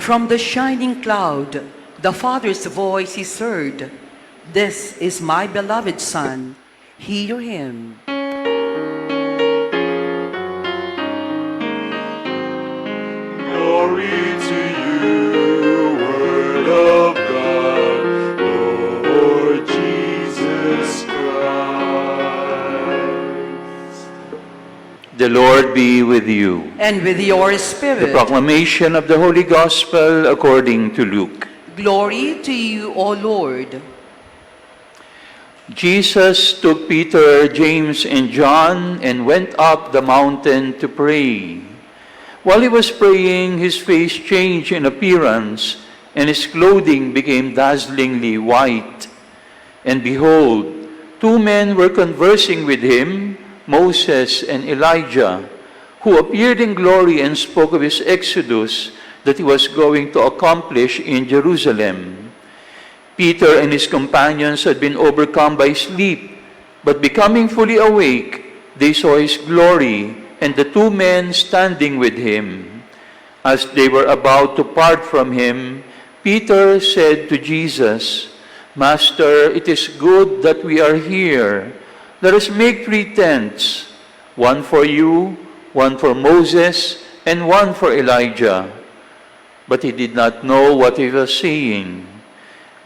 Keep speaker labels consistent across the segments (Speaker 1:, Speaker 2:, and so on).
Speaker 1: From the shining cloud, the Father's voice is heard. This is my beloved Son. Hear him.
Speaker 2: Glory to you, Word of God, Lord Jesus Christ.
Speaker 3: The Lord be with you.
Speaker 1: And with your
Speaker 3: The
Speaker 1: spirit.
Speaker 3: proclamation of the Holy Gospel according to Luke.
Speaker 1: Glory to you, O Lord.
Speaker 3: Jesus took Peter, James, and John and went up the mountain to pray. While he was praying, his face changed in appearance, and his clothing became dazzlingly white. And behold, two men were conversing with him, Moses and Elijah, who appeared in glory and spoke of his exodus that he was going to accomplish in Jerusalem. Peter and his companions had been overcome by sleep, but becoming fully awake, they saw his glory and the two men standing with him. As they were about to part from him, Peter said to Jesus, "Master, it is good that we are here. Let us make 3 tents, one for you, one for Moses, and one for Elijah." But he did not know what he was saying.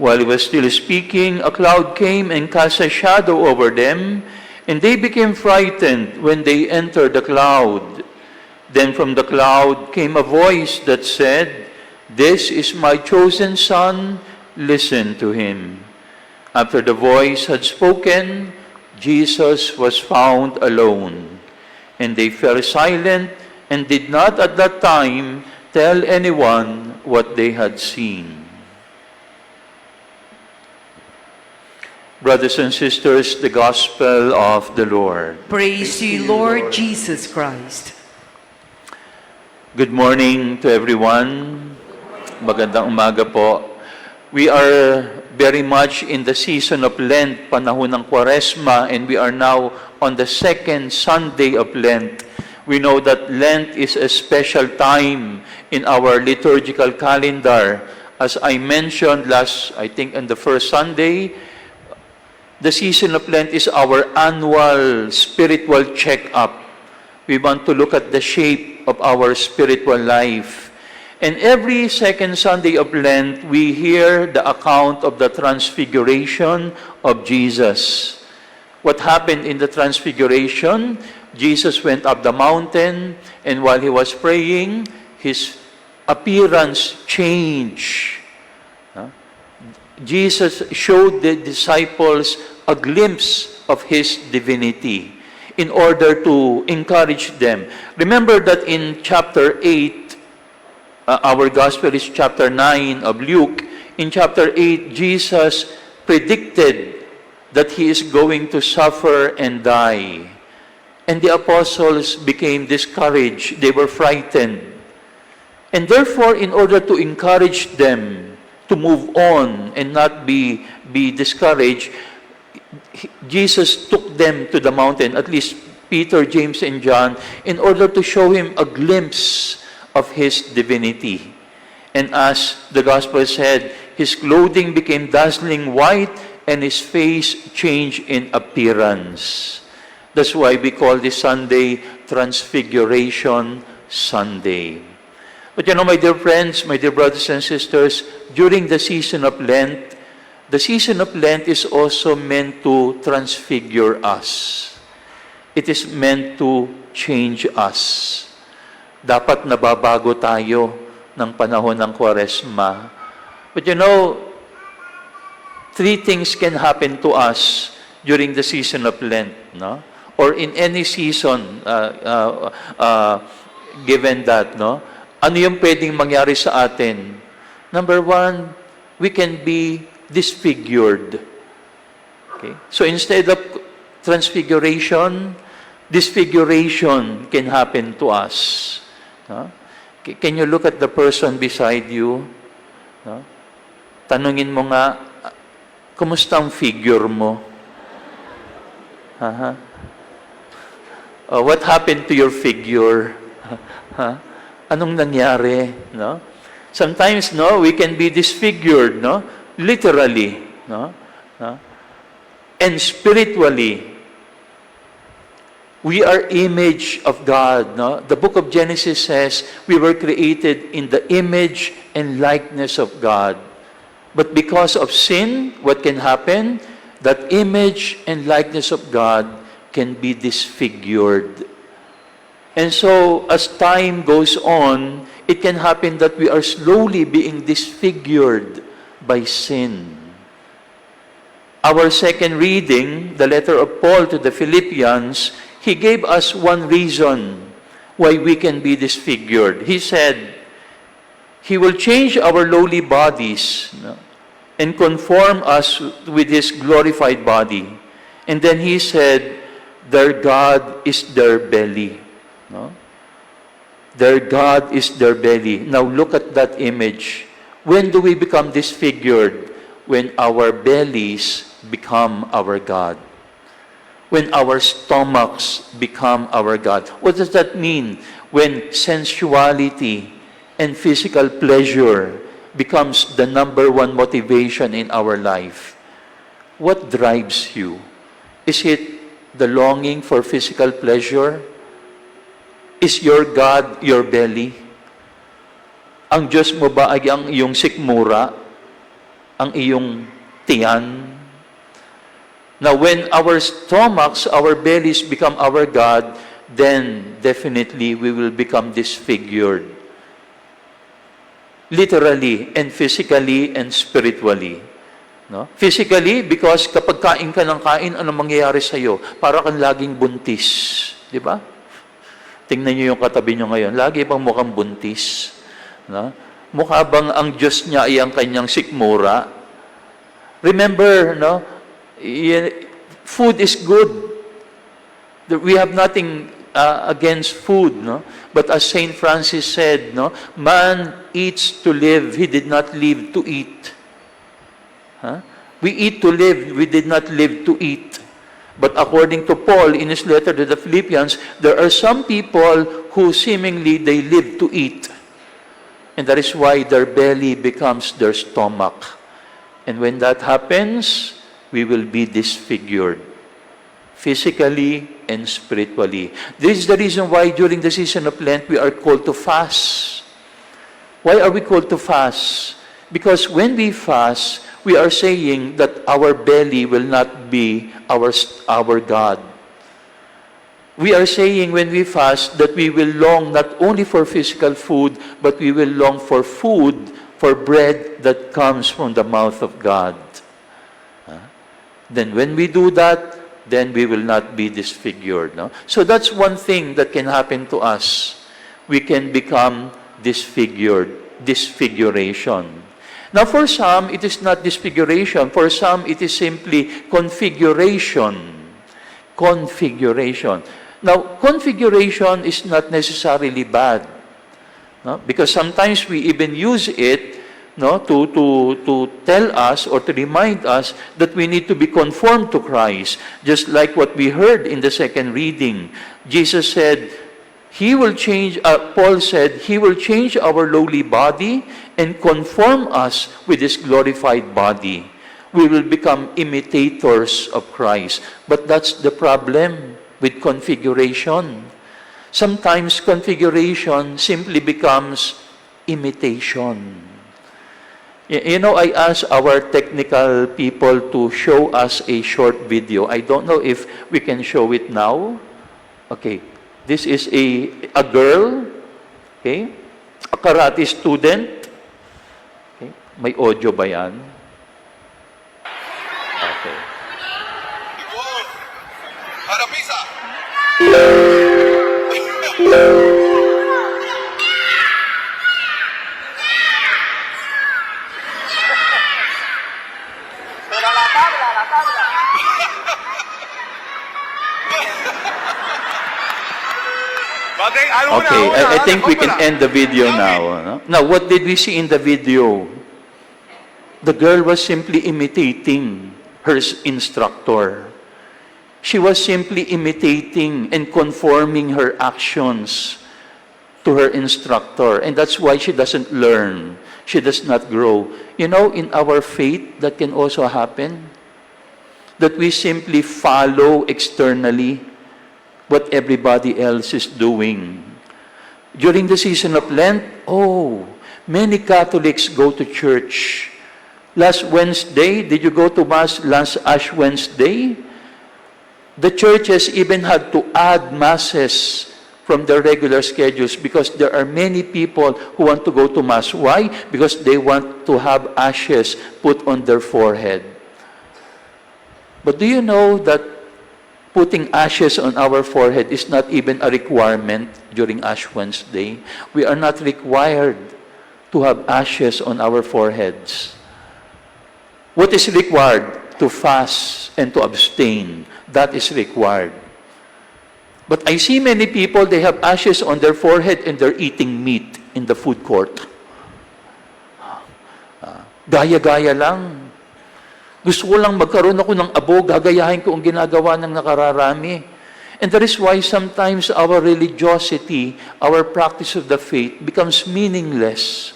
Speaker 3: While he was still speaking, a cloud came and cast a shadow over them, and they became frightened when they entered the cloud. Then from the cloud came a voice that said, "This is my chosen Son, listen to him." After the voice had spoken, Jesus was found alone, and they fell silent and did not at that time tell anyone what they had seen. Brothers and sisters, the Gospel of the Lord.
Speaker 1: Praise to you, Lord Jesus Christ.
Speaker 3: Good morning to everyone. Magandang umaga po. We are very much in the season of Lent, panahon ng Kwaresma, and we are now on the second Sunday of Lent. We know that Lent is a special time in our liturgical calendar. As I mentioned I think on the first Sunday, the season of Lent is our annual spiritual check-up. We want to look at the shape of our spiritual life. And every second Sunday of Lent, we hear the account of the transfiguration of Jesus. What happened in the transfiguration? Jesus went up the mountain, and while he was praying, his appearance changed. Jesus showed the disciples a glimpse of his divinity in order to encourage them. Remember that in chapter 8, our gospel is chapter 9 of Luke. In chapter 8, Jesus predicted that he is going to suffer and die. And the apostles became discouraged. They were frightened. And therefore, in order to encourage them to move on and not be discouraged, Jesus took them to the mountain, at least Peter, James, and John, in order to show him a glimpse of his divinity. And as the gospel said, his clothing became dazzling white and his face changed in appearance. That's why we call this Sunday Transfiguration Sunday. But you know, my dear friends, my dear brothers and sisters, during the season of Lent is also meant to transfigure us. It is meant to change us. Dapat nababago tayo ng panahon ng Kwaresma. But you know, 3 things can happen to us during the season of Lent, no? Or in any season given that, no? Ano yung pwedeng mangyari sa atin? Number 1, we can be disfigured. Okay? So instead of transfiguration, disfiguration can happen to us. No? Can you look at the person beside you? No? Tanungin mo nga, kumusta ang figure mo? What happened to your figure? Anong nangyari? No? Sometimes, no, we can be disfigured, no? Literally, no? No? And spiritually. We are image of God, no? The book of Genesis says we were created in the image and likeness of God. But because of sin, what can happen? That image and likeness of God can be disfigured. And so, as time goes on, it can happen that we are slowly being disfigured by sin. Our second reading, the letter of Paul to the Philippians, he gave us one reason why we can be disfigured. He said, He will change our lowly bodies, no, and conform us with His glorified body. And then He said, their God is their belly. No? Their God is their belly. Now look at that image. When do we become disfigured? When our bellies become our God. When our stomachs become our God. What does that mean? When sensuality and physical pleasure becomes the number one motivation in our life. What drives you? Is it the longing for physical pleasure? Is your God your belly? Ang Diyos mo ba ay ang iyong sikmura? Ang iyong tiyan? Now, when our stomachs, our bellies become our God, then definitely we will become disfigured. Literally and physically and spiritually. No? Physically, because kapag kain ka ng kain, ano mangyayari sa'yo? Para kang laging buntis. Di ba? Tingnan niyo yung katabi niyo ngayon. Lagi bang mukhang buntis? No? Mukha bang ang Diyos niya ay ang kanyang sikmura? Remember, no? Food is good. We have nothing against food, no? But as Saint Francis said, no, man eats to live, he did not live to eat. Huh? We eat to live, we did not live to eat. But according to Paul in his letter to the Philippians, there are some people who seemingly they live to eat. And that is why their belly becomes their stomach. And when that happens, we will be disfigured, physically and spiritually. This is the reason why during the season of Lent, we are called to fast. Why are we called to fast? Because when we fast, we are saying that our belly will not be our God. We are saying when we fast that we will long not only for physical food, but we will long for food, for bread that comes from the mouth of God. Then when we do that, then we will not be disfigured. No? So that's one thing that can happen to us. We can become disfigured, disfiguration. Now for some, it is not disfiguration. For some, it is simply configuration. Configuration. Now, configuration is not necessarily bad. No? Because sometimes we even use it, no, to tell us or to remind us that we need to be conformed to Christ. Just like what we heard in the second reading. Jesus said, He will change, Paul said, He will change our lowly body and conform us with His glorified body. We will become imitators of Christ. But that's the problem with configuration. Sometimes configuration simply becomes imitation. You know, I asked our technical people to show us a short video. I don't know if we can show it now. Okay. This is a girl, okay? A karate student. Okay. May audio ba yan? Okay.
Speaker 4: Para pizza.
Speaker 3: Okay, I think we can end the video now. No? Now, what did we see in the video? The girl was simply imitating her instructor. She was simply imitating and conforming her actions to her instructor, and that's why she doesn't learn. She does not grow. You know, in our faith, that can also happen. That we simply follow externally what everybody else is doing. During the season of Lent, many Catholics go to church. Last Wednesday, did you go to Mass last Ash Wednesday? The churches even had to add Masses from their regular schedules because there are many people who want to go to Mass. Why? Because they want to have ashes put on their forehead. But do you know that putting ashes on our forehead is not even a requirement during Ash Wednesday? We are not required to have ashes on our foreheads. What is required? To fast and to abstain. That is required. But I see many people, they have ashes on their forehead and they're eating meat in the food court. Gaya-gaya lang. Gusto ko lang magkaroon ako ng abo, gagayahin ko ang ginagawa ng nakararami. And that is why sometimes our religiosity, our practice of the faith becomes meaningless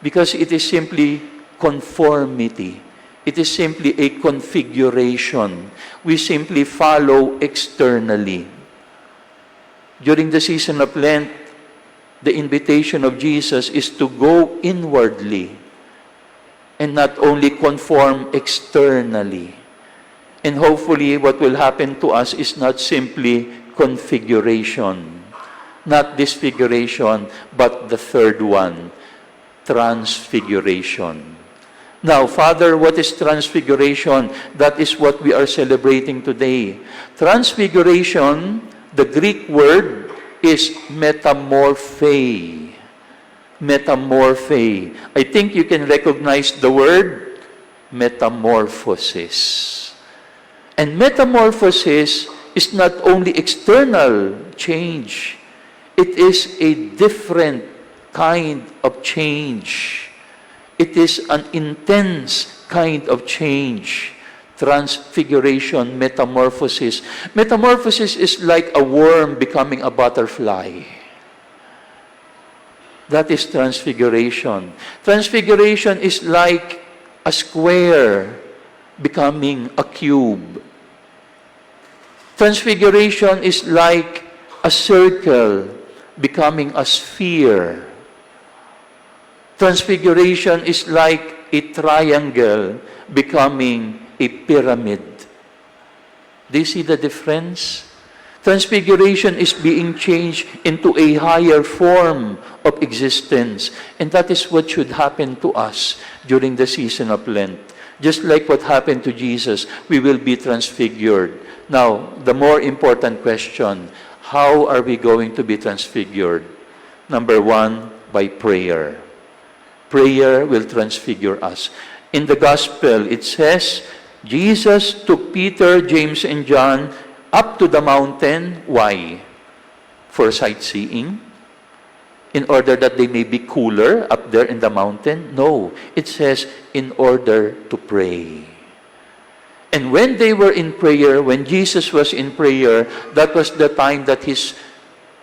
Speaker 3: because it is simply conformity. It is simply a configuration. We simply follow externally. During the season of Lent, the invitation of Jesus is to go inwardly and not only conform externally. And hopefully what will happen to us is not simply configuration, not disfiguration, but the third one, transfiguration. Now, Father, what is transfiguration? That is what we are celebrating today. Transfiguration, the Greek word is metamorphe. Metamorphe. I think you can recognize the word metamorphosis. And metamorphosis is not only external change, it is a different kind of change. It is an intense kind of change. Transfiguration, metamorphosis. Metamorphosis is like a worm becoming a butterfly. That is transfiguration. Transfiguration is like a square becoming a cube. Transfiguration is like a circle becoming a sphere. Transfiguration is like a triangle becoming a pyramid. Do you see the difference? Transfiguration is being changed into a higher form of existence. And that is what should happen to us during the season of Lent. Just like what happened to Jesus, we will be transfigured. Now, the more important question, how are we going to be transfigured? Number one, by prayer. Prayer will transfigure us. In the Gospel, it says, Jesus took Peter, James, and John up to the mountain. Why? For sightseeing? In order that they may be cooler up there in the mountain? No. It says, in order to pray. And when they were in prayer, when Jesus was in prayer, that was the time that his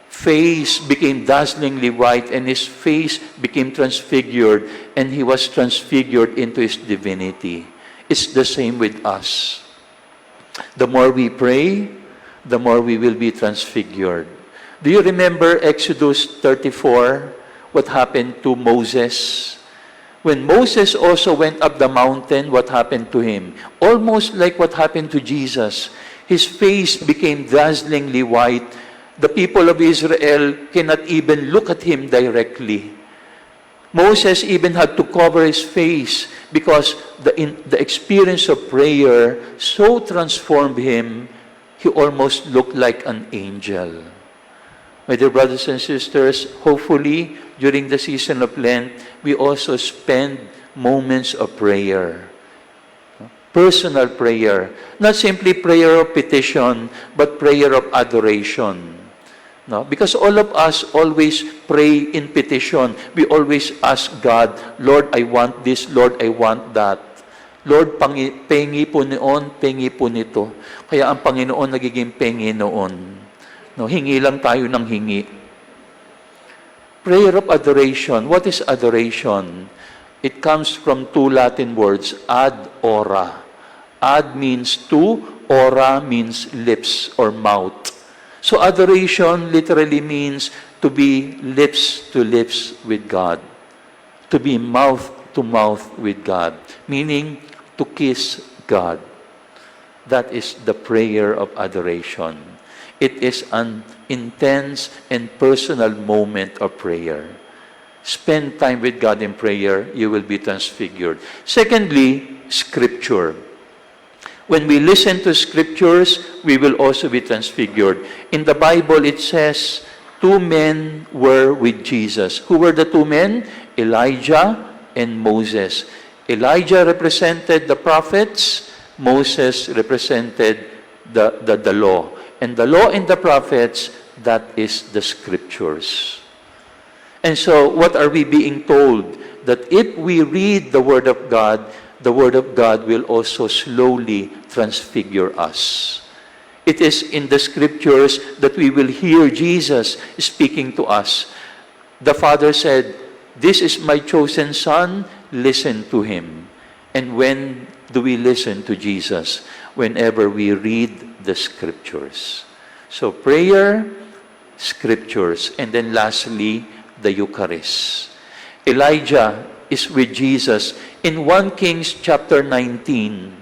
Speaker 3: face became dazzlingly white and his face became transfigured and he was transfigured into his divinity. It's the same with us. The more we pray, the more we will be transfigured. Do you remember Exodus 34? What happened to Moses? When Moses also went up the mountain, what happened to him? Almost like what happened to Jesus. His face became dazzlingly white. The people of Israel cannot even look at him directly. Moses even had to cover his face because the experience of prayer so transformed him, he almost looked like an angel. My dear brothers and sisters, hopefully, during the season of Lent, we also spend moments of prayer. Personal prayer. Not simply prayer of petition, but prayer of adoration. No? Because all of us always pray in petition. We always ask God, Lord, I want this. Lord, I want that. Lord, pengi po noon, pengi po nito. Kaya ang Panginoon nagiging pengi noon. No, hingi lang tayo ng hingi. Prayer of adoration. What is adoration? It comes from two Latin words, ad ora. Ad means to, ora means lips or mouth. So adoration literally means to be lips to lips with God. To be mouth to mouth with God. Meaning to kiss God. That is the prayer of adoration. It is an intense and personal moment of prayer. Spend time with God in prayer, you will be transfigured. Secondly, Scripture. When we listen to Scriptures, we will also be transfigured. In the Bible, it says, 2 men were with Jesus. Who were the 2 men? Elijah and Moses. Elijah represented the prophets. Moses represented the law. And the law and the prophets, that is the Scriptures. And so, what are we being told? That if we read the Word of God will also slowly transfigure us. It is in the Scriptures that we will hear Jesus speaking to us. The Father said, "This is my chosen Son, listen to Him." And when do we listen to Jesus? Whenever we read the Scriptures. So prayer, Scriptures, and then lastly, the Eucharist. Elijah is with Jesus. In 1 Kings chapter 19,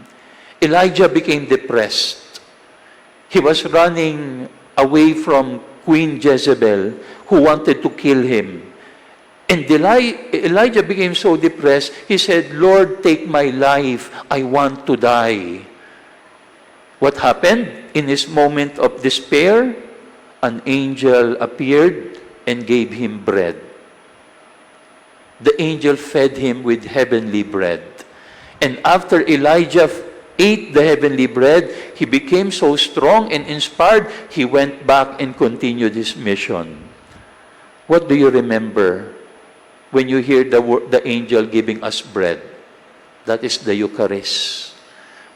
Speaker 3: Elijah became depressed. He was running away from Queen Jezebel, who wanted to kill him. And Elijah became so depressed, he said, "Lord, take my life. I want to die." What happened? In his moment of despair, an angel appeared and gave him bread. The angel fed him with heavenly bread. And after Elijah ate the heavenly bread, he became so strong and inspired, he went back and continued his mission. What do you remember when you hear the angel giving us bread? That is the Eucharist.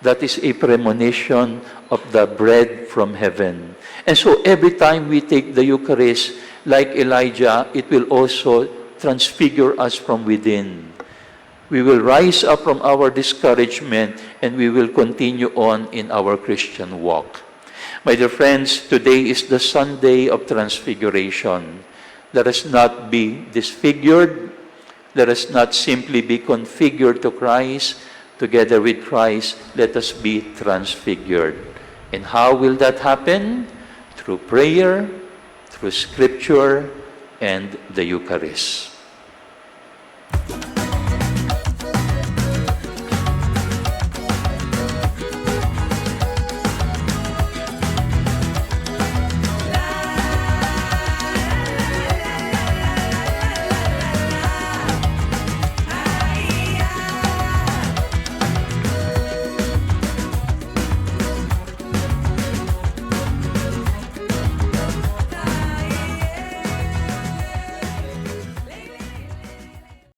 Speaker 3: That is a premonition of the bread from heaven. And so every time we take the Eucharist, like Elijah, it will also transfigure us from within. We will rise up from our discouragement and we will continue on in our Christian walk. My dear friends, today is the Sunday of Transfiguration. Let us not be disfigured. Let us not simply be configured to Christ. Together with Christ, let us be transfigured. And how will that happen? Through prayer, through Scripture, and the Eucharist.